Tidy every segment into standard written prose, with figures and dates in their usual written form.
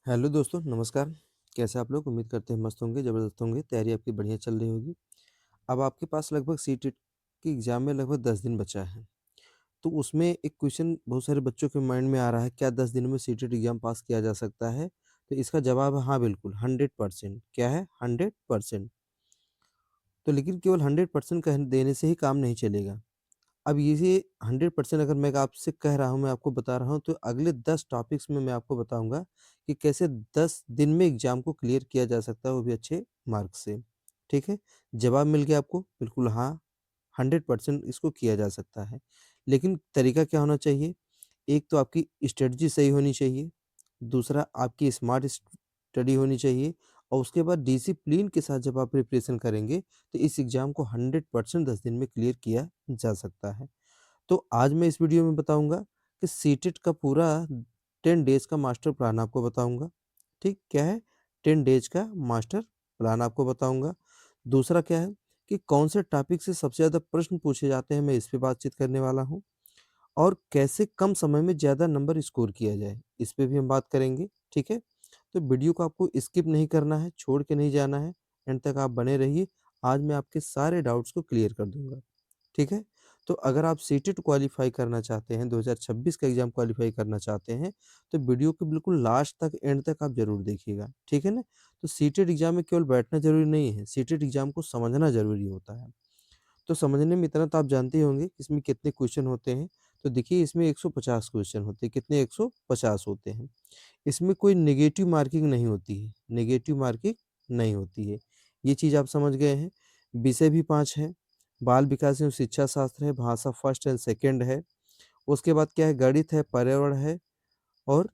Hello दोस्तों, नमस्कार। कैसे आप लोग? उम्मीद करते हैं मस्त होंगे, ज़बरदस्त होंगे, तैयारी आपकी बढ़िया चल रही होगी। अब आपके पास लगभग सीटेट की एग्ज़ाम में लगभग 10 दिन बचा है। तो उसमें एक क्वेश्चन बहुत सारे बच्चों के माइंड में आ रहा है, क्या 10 दिन में सीटेट एग्ज़ाम पास किया जा सकता है? तो इसका जवाब है हाँ, बिल्कुल 100%। क्या है? 100%। तो लेकिन केवल 100% कह देने से ही काम नहीं चलेगा। अब ये 100% अगर मैं आपसे कह रहा हूँ, मैं आपको बता रहा हूँ, तो अगले 10 टॉपिक्स में मैं आपको बताऊँगा कि कैसे 10 दिन में एग्ज़ाम को क्लियर किया जा सकता है, वो भी अच्छे मार्क्स से। ठीक है? जवाब मिल गया आपको? बिल्कुल हाँ, 100% इसको किया जा सकता है। लेकिन तरीका क्या होना चाहिए? एक तो आपकी स्ट्रेटजी सही होनी चाहिए, दूसरा आपकी स्मार्ट स्टडी होनी चाहिए और उसके बाद डिसिप्लिन के साथ जब आप प्रिपरेशन करेंगे, तो इस एग्ज़ाम को 100% 10 दिन में क्लियर किया जा सकता है। तो आज मैं इस वीडियो में बताऊँगा कि सीटेट का पूरा 10 डेज़ का मास्टर प्लान आपको बताऊँगा। ठीक, क्या है? 10 डेज़ का मास्टर प्लान आपको बताऊँगा। दूसरा क्या है कि कौन से टॉपिक से सबसे ज़्यादा प्रश्न पूछे जाते हैं, मैं इस पे बातचीत करने वाला हूँ। और कैसे कम समय में ज़्यादा नंबर स्कोर किया जाए, इस पे भी हम बात करेंगे, ठीक है? तो वीडियो को आपको स्किप नहीं करना है, छोड़ के नहीं जाना है, एंड तक आप बने रहिए। आज मैं आपके सारे डाउट्स को क्लियर कर दूँगा। ठीक है? तो अगर आप सीटेट क्वालीफाई करना चाहते हैं, 2026 का एग्ज़ाम क्वालीफाई करना चाहते हैं, तो वीडियो को बिल्कुल लास्ट तक, एंड तक आप ज़रूर देखिएगा, ठीक है ना? तो सीटेट एग्ज़ाम में केवल बैठना ज़रूरी नहीं है, सीटेट एग्ज़ाम को समझना ज़रूरी होता है। तो समझने में इतना तो आप जानते ही होंगे, इसमें कितने क्वेश्चन होते हैं। तो देखिए, इसमें 150 क्वेश्चन होते हैं, कितने? 150 होते हैं। इसमें कोई नेगेटिव मार्किंग नहीं होती है, नेगेटिव मार्किंग नहीं होती है। ये चीज़ आप समझ गए हैं। विषय भी 5 हैं, बाल विकास एवं शिक्षा शास्त्र है, भाषा फर्स्ट एंड सेकंड है, उसके बाद क्या है, गणित है, पर्यावरण है और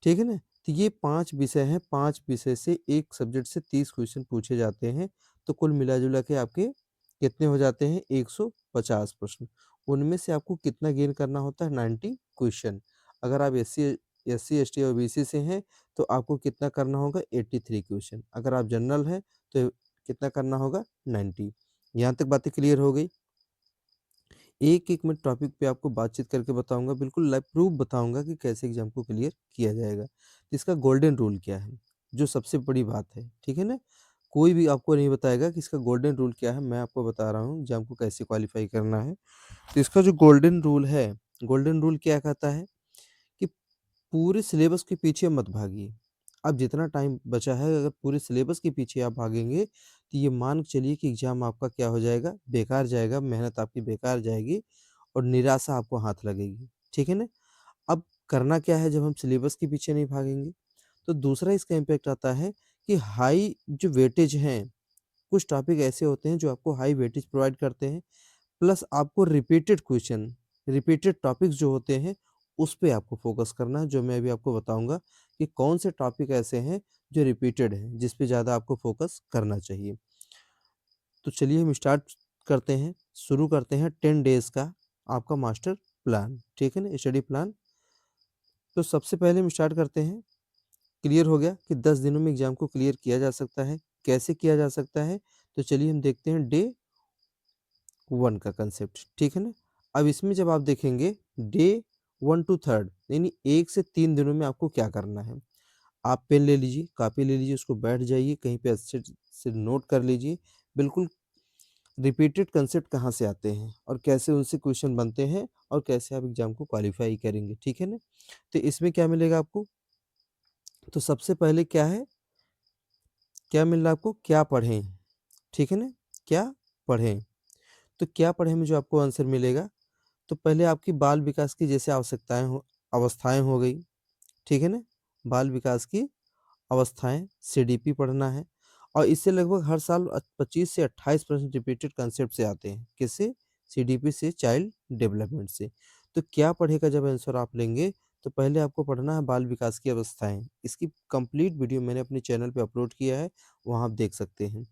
ठीक है ना? तो ये 5 विषय हैं, 5 विषय से एक सब्जेक्ट से 30 क्वेश्चन पूछे जाते हैं, तो कुल मिला-जुला के आपके कितने हो जाते हैं? 150 प्रश्न। उनमें से आपको कितना गेन करना होता है? 90 क्वेश्चन। अगर आप एससी, एसटी और ओबीसी से हैं, तो आपको कितना करना होगा? 83 क्वेश्चन। अगर आप जनरल हैं, तो कितना करना होगा? 90। यहाँ तक बातें क्लियर हो गई? एक-एक मैं टॉपिक पे आपको बातचीत करके बताऊँगा, बिल्कुल लाइव प्रूफ बताऊँगा कि कैसे एग्ज़ाम को क्लियर किया जाएगा। इसका गोल्डन रूल क्या है, जो सबसे बड़ी बात है, ठीक है ना? कोई भी आपको नहीं बताएगा कि इसका गोल्डन रूल क्या है, मैं आपको बता रहा हूँ एग्ज़ाम को कैसे क्वालीफाई करना है। तो इसका जो गोल्डन रूल है, गोल्डन रूल क्या कहता है कि पूरे सिलेबस के पीछे मत भागिए। अब जितना टाइम बचा है, अगर पूरे सिलेबस के पीछे आप भागेंगे, तो ये मान के चलिए कि एग्ज़ाम आपका क्या हो जाएगा? बेकार जाएगा, मेहनत आपकी बेकार जाएगी और निराशा आपको हाथ लगेगी। ठीक है ना? अब करना क्या है जब हम सिलेबस के पीछे नहीं भागेंगे? तो दूसरा इसका इम्पैक्ट आता है कि हाई जो वेटेज हैं, कुछ टॉपिक ऐसे होते हैं जो आपको हाई वेटेज प्रोवाइड करते हैं। प्लस आपको रिपीटेड क्वेश्चन, रिपीटेड टॉपिक्स जो होते हैं, उस पे आपको फ़ोकस करना है, जो मैं अभी आपको बताऊँगा कि कौन से टॉपिक ऐसे हैं जो रिपीटेड हैं, जिस पे ज़्यादा आपको फ़ोकस करना चाहिए। तो चलिए हम स्टार्ट करते हैं, शुरू करते हैं 10 डेज़ का आपका मास्टर प्लान, ठीक है ना? Study plan. तो सबसे पहले हम स्टार्ट करते हैं, क्लियर हो गया कि 10 दिनों में एग्ज़ाम को क्लियर किया जा सकता है। कैसे किया जा सकता है? तो चलिए हम देखते हैं डे 1 का कांसेप्ट, ठीक है ना? अब इसमें जब आप देखेंगे डे 1 टू 3 यानी 1 से 3 दिनों में आपको क्या करना है? आप पेन ले लीजिए, कॉपी ले लीजिए, उसको बैठ जाइए, कहीं पे अच्छे से नोट कर लीजिए। बिल्कुल रिपीटेड कांसेप्ट कहाँ से आते हैं और कैसे उनसे क्वेश्चन बनते हैं और कैसे आप एग्ज़ाम को क्वालीफाई करेंगे, ठीक है ना? तो इसमें क्या मिलेगा आपको? तो सबसे पहले क्या है? क्या मिल रहा है आपको? क्या पढ़ें, ठीक है ना? क्या पढ़ें? तो क्या पढ़ें में जो आपको आंसर मिलेगा, तो पहले आपकी बाल विकास की जैसे अवस्थाएँ हो गई, ठीक है ना? बाल विकास की अवस्थाएँ, सीडीपी पढ़ना है और इससे लगभग हर साल 25 से 28 प्रश्न रिपीटेड कांसेप्ट से आते हैं। किससे? सीडीपी से, चाइल्ड डेवलपमेंट से। तो क्या पढ़े का जब आंसर आप लेंगे, तो पहले आपको पढ़ना है बाल विकास की अवस्थाएँ। इसकी कंप्लीट वीडियो मैंने अपने चैनल पे अपलोड किया है, वहाँ आप देख सकते हैं।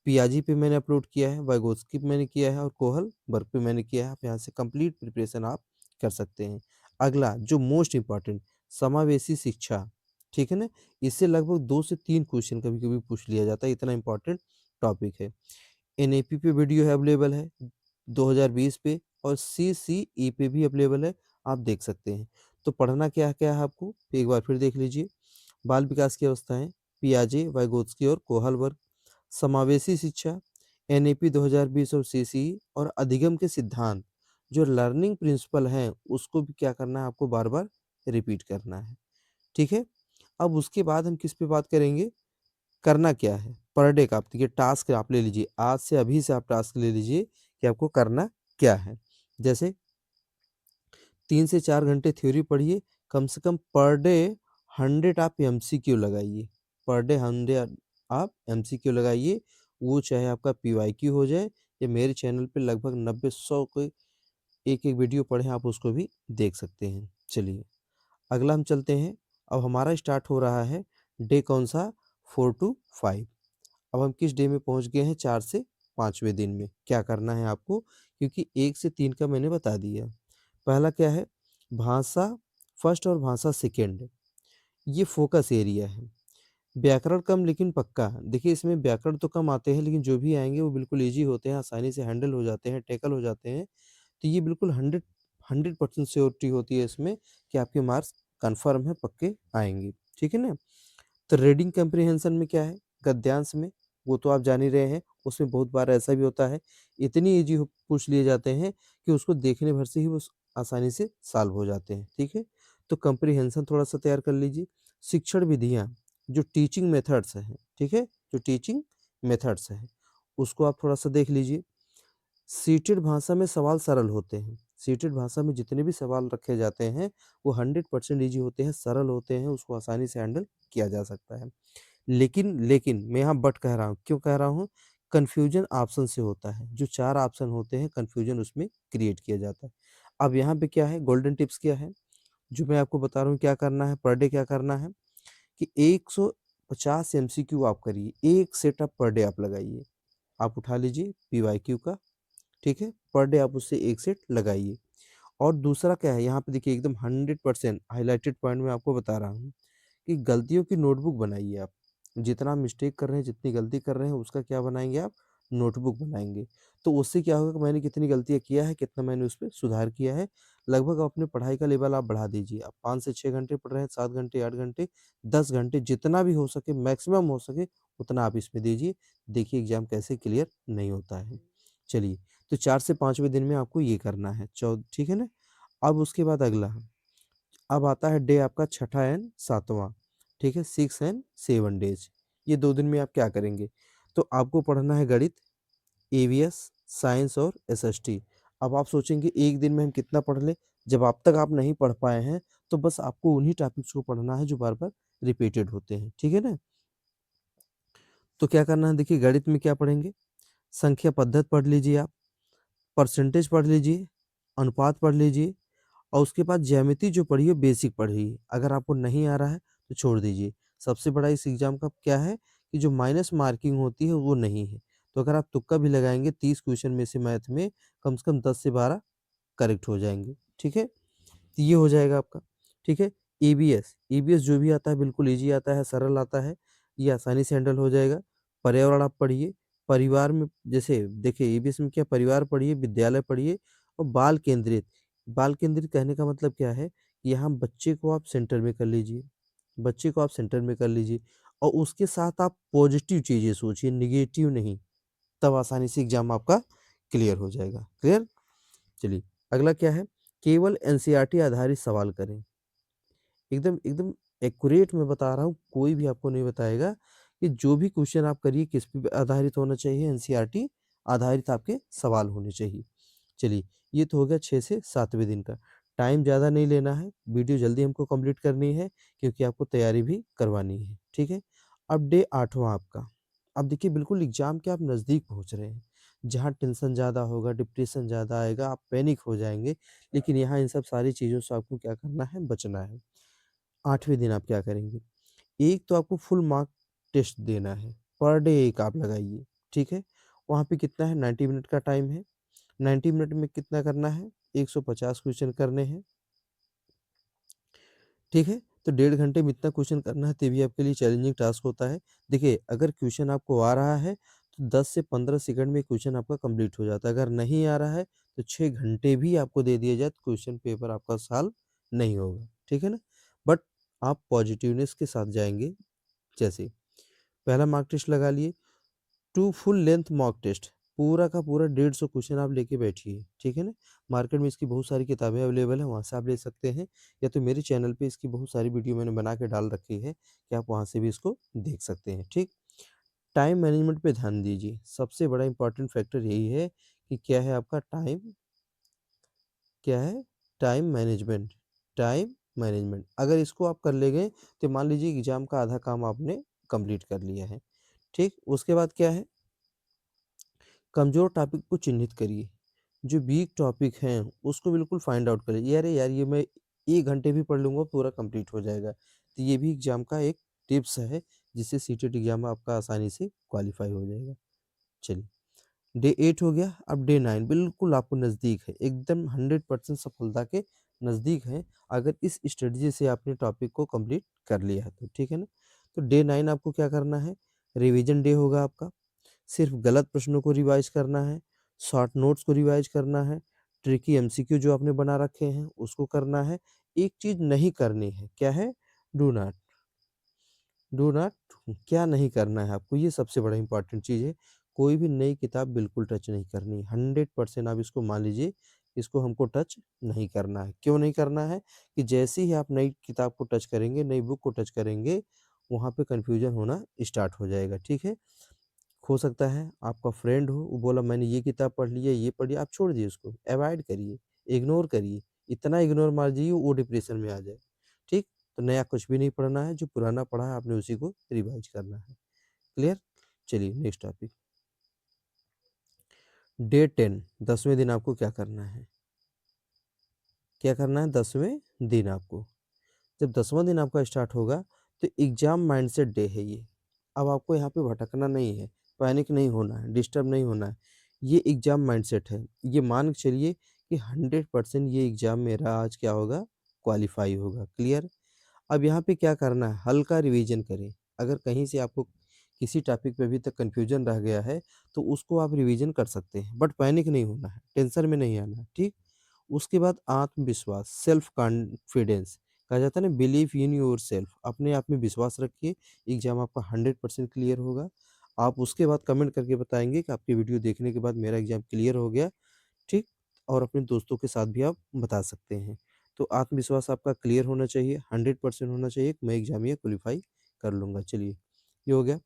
पियाजी पे मैंने अपलोड किया है, वाइगोत्स्की पे मैंने किया है और कोहलबर्ग पे मैंने किया है। आप यहाँ से कंप्लीट प्रिपरेशन आप कर सकते हैं। अगला जो मोस्ट इम्पोर्टेंट, समावेशी शिक्षा, ठीक है ना? इससे लगभग 2 से 3 क्वेश्चन कभी-कभी पूछ लिया जाता है, इतना इम्पोर्टेंट टॉपिक है। एनईपी पे वीडियो है अवेलेबल है, 2020 पे और सीसीई पे भी अवेलेबल है, आप देख सकते हैं। तो पढ़ना क्या-क्या है आपको? एक बार फिर देख लीजिए। बाल विकास की अवस्थाएँ, पियाजे, वाइगोत्स्की और कोहल वर्ग, समावेशी शिक्षा, एनईपी 2020 और सीसीई और अधिगम के सिद्धांत, जो लर्निंग प्रिंसिपल हैं, उसको भी क्या करना है आपको बार-बार रिपीट करना है, ठीक है? अब उसके बाद हम किस पे बात करेंगे, करना क्या है? पर डे का आप देखिए टास्क आप ले लीजिए, आज से अभी से आप टास्क ले लीजिए कि आपको करना क्या है। जैसे 3 से 4 घंटे थ्योरी पढ़िए, कम से कम पर डे 100 आप एमसीक्यू लगाइए। पर डे 100 आप एमसीक्यू लगाइए, वो चाहे आपका पीवाईक्यू हो जाए या मेरे चैनल पे लगभग 90-100 कोई एक-एक वीडियो पढ़े आप उसको भी देख सकते हैं। चलिए, अगला हम चलते हैं, अब हमारा स्टार्ट हो रहा है डे कौन-सा 4 टू 5। अब हम किस डे में पहुँच गए हैं 4 से 5वें दिन में, क्या करना है आपको? क्योंकि 1 से 3 का मैंने बता दिया। पहला क्या है? भाषा फर्स्ट और भाषा सेकंड, ये फ़ोकस एरिया है। व्याकरण कम लेकिन पक्का। देखिए इसमें व्याकरण तो कम आते हैं लेकिन जो भी आएँगे वो बिल्कुल ईज़ी होते हैं, आसानी से हैंडल हो जाते हैं, टैकल हो जाते हैं। तो ये बिल्कुल 100% श्योरिटी होती है इसमें कि आपके मार्क्स कन्फर्म है, पक्के आएँगे। ठीक है ना? तो रीडिंग कम्प्रिहेंशन में क्या है? गद्यांश में, वो तो आप जान ही रहे हैं, उसमें बहुत बार ऐसा भी होता है, इतनी ईज़ी हो पूछ लिए जाते हैं कि उसको देखने भर से ही वो स आसानी से सॉल्व हो जाते हैं, ठीक है? तो कम्प्रिहेंशन थोड़ा-सा तैयार कर लीजिए। शिक्षण विधियाँ, जो टीचिंग मेथड्स हैं, ठीक है? जो टीचिंग मेथड्स हैं, उसको आप थोड़ा-सा देख लीजिए। सीटेड भाषा में सवाल सरल होते हैं। सीटेड भाषा में जितने भी सवाल रखे जाते हैं, वो 100% ईज़ी होते हैं, सरल होते हैं, उसको आसानी से हैंडल किया जा सकता है। लेकिन मैं यहाँ बट कह रहा हूँ, क्यों कह रहा हूँ? कन्फ्यूज़न ऑप्शन से होता है, जो 4 ऑप्शन होते हैं, कन्फ्यूज़न उसमें क्रिएट किया जाता है। अब यहाँ पे क्या है, गोल्डन टिप्स क्या है, जो मैं आपको बता रहा हूँ क्या करना है, पर डे क्या करना है कि 150 एमसीक्यू आप करिए, 1 सेटअप पर डे आप लगाइए। आप उठा लीजिए पीवाईक्यू का, ठीक है? पर डे आप उससे 1 सेट लगाइए। और दूसरा क्या है, यहाँ पे देखिए एकदम 100% हाइलाइटेड पॉइंट मैं आपको बता रहा हूँ कि गलतियों की नोटबुक बनाइए आप। जितना मिस्टेक कर रहे हैं, जितनी गलती कर रहे हैं, उसका क्या बनाएँगे आप? नोटबुक बनाएँगे। तो उससे क्या होगा कि मैंने कितनी गलतियाँ किया है, कितना मैंने उसपे सुधार किया है। लगभग अपने पढ़ाई का लेवल आप बढ़ा दीजिए। आप 5 से 6 घंटे पढ़ रहे हैं, 7 घंटे, 8 घंटे, 10 घंटे जितना भी हो सके, मैक्सिमम हो सके उतना आप इसमें दीजिए। देखिए एग्ज़ाम कैसे क्लियर नहीं होता है। चलिए, तो 4 से 5वें दिन में आपको ये करना है। ठीक है ना? अब उसके बाद अगला, अब आता है डे आपका छठा एंड 7वाँ, ठीक है? 6 एंड 7 डेज़। ये 2 दिन में आप क्या करेंगे? तो आपको पढ़ना है गणित, ईवीएस, साइंस और एसएसटी। अब आप सोचेंगे एक दिन में हम कितना पढ़ लें? जब अब तक आप नहीं पढ़ पाए हैं, तो बस आपको उन्हीं टॉपिक्स को पढ़ना है जो बार-बार रिपीटेड होते हैं, ठीक है ना? तो क्या करना है देखिए गणित में क्या पढ़ेंगे? संख्या पद्धति पढ़ लीजिए आप, परसेंटेज पढ़ लीजिए, अनुपात पढ़ लीजिए और उसके बाद ज्यामिति जो पढ़ी है बेसिक पढ़िए। अगर आपको नहीं आ रहा है तो छोड़ दीजिए। सबसे बड़ा इस एग्ज़ाम का क्या है कि जो माइनस मार्किंग होती है वो नहीं है। तो अगर आप तुक्का भी लगाएँगे 30 क्वेश्चन में से मैथ में कम से कम 10 से 12 करेक्ट हो जाएँगे, ठीक है? तो ये हो जाएगा आपका, ठीक है? ईवीएस, ईवीएस जो भी आता है बिल्कुल ईज़ी आता है, सरल आता है, ये आसानी से हैंडल हो जाएगा। पर्यावरण आप पढ़िए, परिवार में जैसे देखिए ईवीएस में क्या परिवार पढ़िए, विद्यालय पढ़िए और बाल केंद्रित। बाल केंद्रित कहने का मतलब क्या है, कि यहाँ बच्चे को आप सेंटर में कर लीजिए, बच्चे को आप सेंटर में कर लीजिए और उसके साथ आप पॉजिटिव चीज़ें सोचिए, नेगेटिव नहीं, तब आसानी से एग्ज़ाम आपका क्लियर हो जाएगा। क्लियर? चलिए, अगला क्या है? केवल एनसीईआरटी आधारित सवाल करें। एकदम एकदम एक्यूरेट मैं बता रहा हूँ, कोई भी आपको नहीं बताएगा कि जो भी क्वेश्चन आप करिए किस पे आधारित होना चाहिए, एनसीईआरटी आधारित आपके सवाल होने चाहिए। चलिए, ये तो हो गया 6 से 7वें दिन का। टाइम ज़्यादा नहीं लेना है, वीडियो जल्दी हमको कंप्लीट करनी है क्योंकि आपको तैयारी भी करवानी है, ठीक है? अब डे 8वाँ आपका। अब देखिए बिल्कुल एग्ज़ाम के आप नज़दीक पहुँच रहे हैं। जहाँ टेंशन ज़्यादा होगा, डिप्रेशन ज़्यादा आएगा, आप पैनिक हो जाएँगे, लेकिन यहाँ इन सब सारी चीज़ों से आपको क्या करना है, बचना है। 8वें दिन आप क्या करेंगे? एक तो आपको फुल मार्क टेस्ट देना है, पर डे 1 आप लगाइए, ठीक है? वहाँ पे कितना है 90 मिनट का टाइम है, 90 मिनट में कितना करना है? 150 क्वेश्चन करने हैं, ठीक है? तो डेढ़ घंटे में इतना क्वेश्चन करना है, ते भी आपके लिए चैलेंजिंग टास्क होता है। देखिए, अगर क्वेश्चन आपको आ रहा है, तो 10 से 15 सेकंड में क्वेश्चन आपका कंप्लीट हो जाता है। अगर नहीं आ रहा है, तो 6 घंटे भी आपको दे दिए जाए, तो क्वेश्चन पेपर आपका सॉल्व नहीं होगा, ठीक है ना? बट आप पॉजिटिवनेस के साथ जाएँगे। जैसे पहला मॉक टेस्ट लगा लिए, 2 फुल लेंथ मॉक टेस्ट, पूरा का पूरा 150 क्वेश्चन आप लेके बैठिए, ठीक है ना? मार्केट में इसकी बहुत सारी किताबें अवेलेबल हैं, वहाँ से आप ले सकते हैं, या तो मेरे चैनल पे इसकी बहुत सारी वीडियो मैंने बना के डाल रखी है कि आप वहाँ से भी इसको देख सकते हैं, ठीक? टाइम मैनेजमेंट पे ध्यान दीजिए, सबसे बड़ा इम्पोर्टेंट फैक्टर यही है कि क्या है आपका टाइम, क्या है? Time management, time management. अगर इसको आप कर ले गए, तो मान लीजिए एग्ज़ाम का आधा काम आपने कंप्लीट कर लिया है, ठीक? उसके बाद क्या है? कमज़ोर टॉपिक को चिन्हित करिए, जो वीक टॉपिक हैं, उसको बिल्कुल फाइंड आउट करिए। अरे यार, ये मैं 1 घंटे भी पढ़ लूँगा, पूरा कंप्लीट हो जाएगा। तो ये भी एग्ज़ाम का एक टिप्स है, जिससे सीटेट एग्ज़ाम आपका आसानी से क्वालीफाई हो जाएगा। चलिए, डे 8 हो गया, अब डे 9 बिल्कुल आपको नज़दीक है, एकदम 100% सफलता के नज़दीक है, अगर इस स्ट्रेटजी से आपने टॉपिक को कंप्लीट कर लिया है तो, ठीक है ना? तो डे 9 आपको क्या करना है? रिवीजन डे होगा आपका। सिर्फ गलत प्रश्नों को रिवाइज़ करना है, शॉर्ट नोट्स को रिवाइज़ करना है, ट्रिकी एमसीक्यू जो आपने बना रखे हैं, उसको करना है। एक चीज़ नहीं करनी है, क्या है? डू नॉट, डू नॉट क्या नहीं करना है आपको, ये सबसे बड़ा इम्पोर्टेंट चीज़ है। कोई भी नई किताब बिल्कुल टच नहीं करनी, 100% आप इसको मान लीजिए, इसको हमको टच नहीं करना है। क्यों नहीं करना है? कि जैसे ही आप नई किताब को टच करेंगे, नई बुक को टच करेंगे, वहाँ पे कन्फ्यूज़न होना स्टार्ट हो जाएगा, ठीक है? हो सकता है आपका फ्रेंड हो, वो बोला मैंने ये किताब पढ़ ली है, ये पढ़ी, आप छोड़ दिए उसको, अवॉइड करिए, इग्नोर करिए, इतना इग्नोर मार दीजिए वो डिप्रेशन में आ जाए, ठीक? तो नया कुछ भी नहीं पढ़ना है, जो पुराना पढ़ा है आपने उसी को रिवाइज़ करना है, क्लियर? चलिए नेक्स्ट टॉपिक, डे 10 10वें दिन आपको क्या करना है? क्या करना है 10वें दिन आपको? जब 10वां दिन आपका स्टार्ट होगा, तो एग्ज़ाम माइंडसेट डे है ये। अब आपको यहाँ पे भटकना नहीं है, पैनिक नहीं होना है, डिस्टर्ब नहीं होना है। ये एग्ज़ाम माइंडसेट है। ये मान के चलिए कि 100% ये एग्ज़ाम मेरा आज क्या होगा? क्वालीफाई होगा, क्लियर? अब यहाँ पे क्या करना है? हल्का रिवीजन करें। अगर कहीं से आपको किसी टॉपिक पे अभी तक कन्फ्यूजन रह गया है, तो उसको आप रिवीजन कर सकते हैं, बट पैनिक नहीं होना है, टेंशन में नहीं आना है, ठीक? उसके बाद आत्मविश्वास, सेल्फ कॉन्फिडेंस, कहा जाता है ना, बिलीव इन योरसेल्फ, अपने आप में विश्वास रखिए, एग्ज़ाम आपका 100% क्लियर होगा। आप उसके बाद कमेंट करके बताएँगे कि आपकी वीडियो देखने के बाद मेरा एग्ज़ाम क्लियर हो गया, ठीक? और अपने दोस्तों के साथ भी आप बता सकते हैं। तो आत्मविश्वास आपका क्लियर होना चाहिए, 100% होना चाहिए कि मैं एग्ज़ाम ये क्वालीफाई कर लूँगा। चलिए, ये हो गया।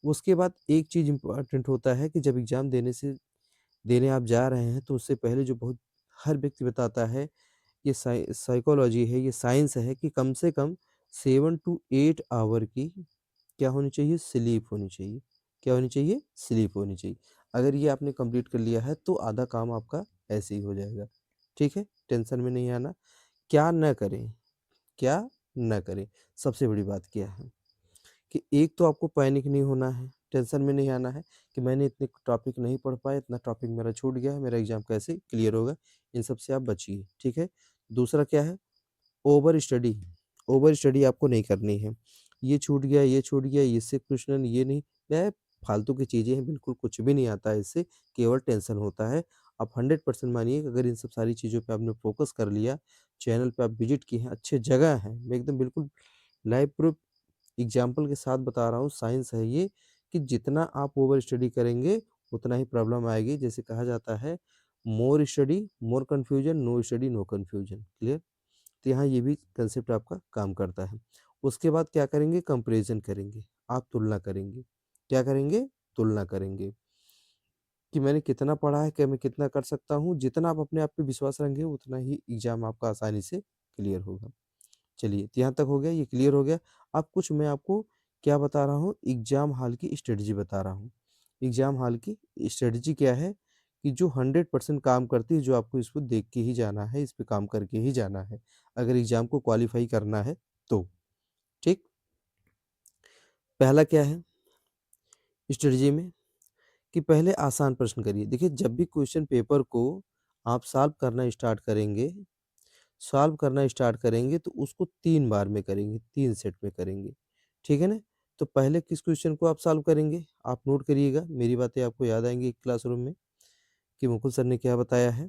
उसके बाद एक चीज़ इम्पोर्टेंट होता है कि जब एग्ज़ाम देने आप जा रहे हैं, तो उससे पहले जो बहुत हर व्यक्ति बताता है, ये साइकोलॉजी है, ये साइंस है कि कम से कम 7 टू 8 आवर की क्या होनी चाहिए? स्लीप होनी चाहिए। क्या होनी चाहिए? स्लीप होनी चाहिए। अगर ये आपने कंप्लीट कर लिया है, तो आधा काम आपका ऐसे ही हो जाएगा। ठीक है? टेंशन में नहीं आना। क्या ना करें? क्या ना करें? सबसे बड़ी बात क्या है? कि एक तो आपको पैनिक नहीं होना है, टेंशन में नहीं आना है कि मैंने इतने टॉपिक नहीं पढ़ पाए, इतना टॉपिक मेरा छूट गया है, मेरा एग्ज़ाम कैसे क्लियर होगा? इन सब से आप बचिए, ठीक है? दूसरा क्या है? ओवर स्टडी, ओवर स्टडी आपको नहीं करनी है। ये छूट गया, इससे क्वेश्चन ये नहीं, ये फालतू की चीज़ें हैं, बिल्कुल कुछ भी नहीं आता है इससे, केवल टेंशन होता है। आप 100% मानिए कि अगर इन सब सारी चीज़ों पे आपने फ़ोकस कर लिया, चैनल पे आप विज़िट किए हैं, अच्छे जगह हैं, मैं एकदम बिल्कुल लाइव प्रूफ एग्ज़ाम्पल के साथ बता रहा हूँ, साइंस है ये, कि जितना आप ओवर स्टडी करेंगे, उतना ही प्रॉब्लम आएगी। जैसे कहा जाता है, more study, more confusion, no study, no confusion, clear? तो यहाँ ये भी कंसेप्ट आपका काम करता है। उसके बाद क्या करेंगे? कंपैरिज़न करेंगे, आप तुलना करेंगे। क्या करेंगे? तुलना करेंगे कि मैंने कितना पढ़ा है, क्या मैं कितना कर सकता हूँ। जितना आप अपने आप पे विश्वास रखेंगे, उतना ही एग्ज़ाम आपका आसानी से क्लियर होगा। चलिए, तो यहाँ तक हो गया, ये क्लियर हो गया। अब कुछ मैं आपको क्या बता रहा हूँ, एग्ज़ाम हॉल की स्ट्रेटजी बता रहा हूँ। एग्ज़ाम हॉल की स्ट्रेटजी क्या है कि जो 100% काम करती है, जो आपको इसको देख के ही जाना है, इस पे काम करके ही जाना है, अगर एग्ज़ाम को क्वालीफाई करना है तो, ठीक? पहला क्या है स्ट्रेटजी में, कि पहले आसान प्रश्न करिए। देखिए, जब भी क्वेश्चन पेपर को आप सॉल्व करना स्टार्ट करेंगे, तो उसको 3 बार में करेंगे, 3 सेट में करेंगे, ठीक है ना? तो पहले किस क्वेश्चन को आप सॉल्व करेंगे? आप नोट करिएगा, मेरी बातें आपको याद आएँगी क्लासरूम में कि मुकुल सर ने क्या बताया है,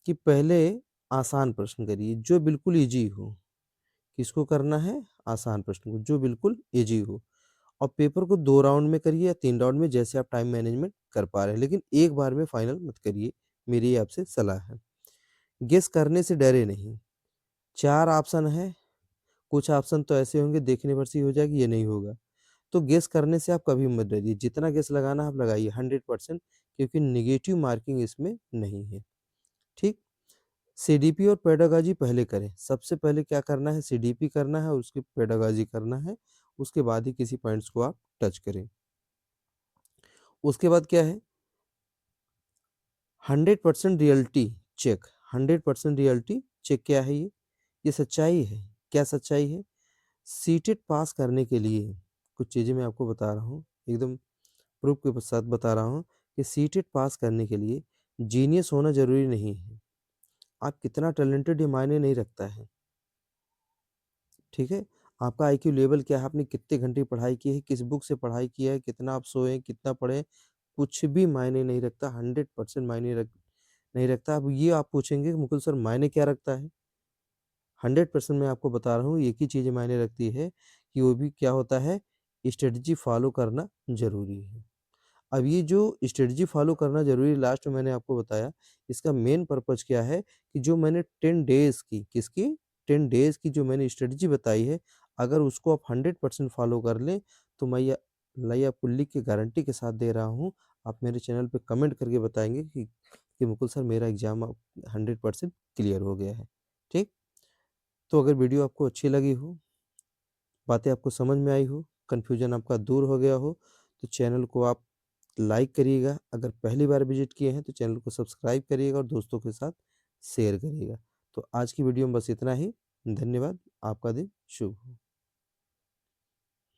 कि पहले आसान प्रश्न करिए, जो बिल्कुल ईज़ी हो, किसको करना है? आसान प्रश्न को, जो बिल्कुल ईज़ी हो। और पेपर को 2 राउंड में करिए या 3 राउंड में, जैसे आप टाइम मैनेजमेंट कर पा रहे हैं, लेकिन एक बार में फाइनल मत करिए, मेरी ये आपसे सलाह है। गेस करने से डरे नहीं, 4 ऑप्शन हैं, कुछ ऑप्शन तो ऐसे होंगे देखने पर से ही हो जाएगा ये नहीं होगा। तो गेस करने से आप कभी मत डरिए, जितना गेस लगाना है आप लगाइए 100%, क्योंकि नेगेटिव मार्किंग इसमें नहीं है, ठीक? सीडीपी और पेडागॉजी पहले करें, सबसे पहले क्या करना है, सीडीपी करना है और उसकी पेडागॉजी करना है, उसके बाद ही किसी पॉइंट्स को आप टच करें। उसके बाद क्या है, 100% रियलिटी चेक, 100% रियलिटी चेक क्या है ये? ये सच्चाई है। क्या सच्चाई है? सीटेट पास करने के लिए कुछ चीज़ें मैं आपको बता रहा हूँ, एकदम प्रूफ के साथ बता रहा हूँ कि सीटेट पास करने के लिए जीनियस होना ज़रूरी नहीं है। आप कितना टैलेंटेड ये मायने नहीं रखता है, ठीक है? आपका आईक्यू लेवल क्या है, आपने कितने घंटे पढ़ाई की है, किस बुक से पढ़ाई किया है, कितना आप सोए, कितना पढ़े, कुछ भी मायने नहीं रखता, 100% मायने नहीं रखता। अब ये आप पूछेंगे कि मुकुल सर मायने क्या रखता है? 100% मैं आपको बता रहा हूँ, एक ही चीज़ मायने रखती है कि वो भी क्या होता है, स्ट्रेटजी फॉलो करना ज़रूरी है। अब ये जो स्ट्रेटजी फॉलो करना ज़रूरी है, लास्ट में मैंने आपको बताया, इसका मेन पर्पज़ क्या है कि जो मैंने 10 डेज़ की, किसकी? 10 डेज़ की जो मैंने स्ट्रेटजी बताई है, अगर उसको आप 100% फॉलो कर लें, तो मैं ये लाई आपको लिख के गारंटी के साथ दे रहा हूँ, आप मेरे चैनल पे कमेंट करके बताएँगे कि मुकुल सर मेरा एग्ज़ाम अब 100% क्लियर हो गया है। ठीक? तो अगर वीडियो आपको अच्छी लगी हो, बातें आपको समझ में आई हो, कन्फ्यूज़न आपका दूर हो गया हो, तो चैनल को आप लाइक करिएगा। अगर पहली बार विज़िट किए हैं तो चैनल को सब्सक्राइब करिएगा और दोस्तों के साथ शेयर करिएगा। तो आज की वीडियो में बस इतना ही। धन्यवाद। आपका दिन शुभ हो।